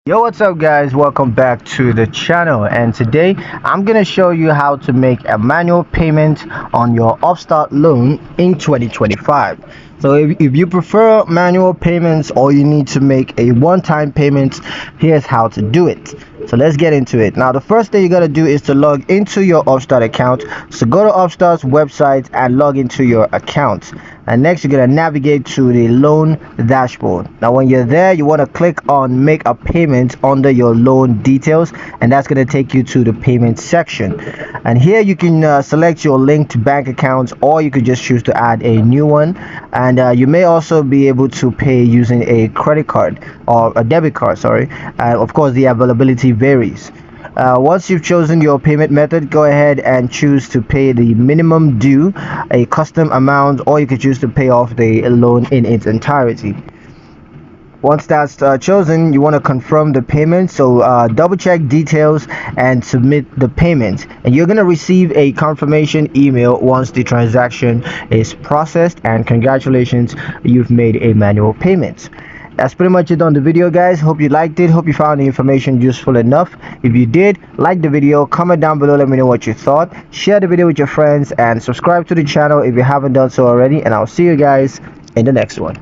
Yo, what's up guys, welcome back to the channel, and today I'm gonna show you how to make a manual payment on your Upstart loan in 2025. So if you prefer manual payments or you need to make a one-time payment, here's how to do it. So let's get into it. Now the first thing you gotta do is to log into your Upstart account. So go to Upstart's website and log into your account, and next you're gonna navigate to the loan dashboard. Now when you're there, you want to click on make a payment under your loan details, and that's going to take you to the payment section. And here you can select your linked bank accounts, or you could just choose to add a new one. And you may also be able to pay using a credit card or a debit card, sorry. Of course the availability varies. Once you've chosen your payment method, go ahead and choose to pay the minimum due, a custom amount, or you could choose to pay off the loan in its entirety. Once that's chosen, you want to confirm the payment. So double check details and submit the payment, and you're going to receive a confirmation email once the transaction is processed. And congratulations, you've made a manual payment. That's pretty much it on the video, guys. Hope you liked it. Hope you found the information useful enough. If you did, like the video, comment down below, let me know what you thought, share the video with your friends, and subscribe to the channel if you haven't done so already. And I'll see you guys in the next one.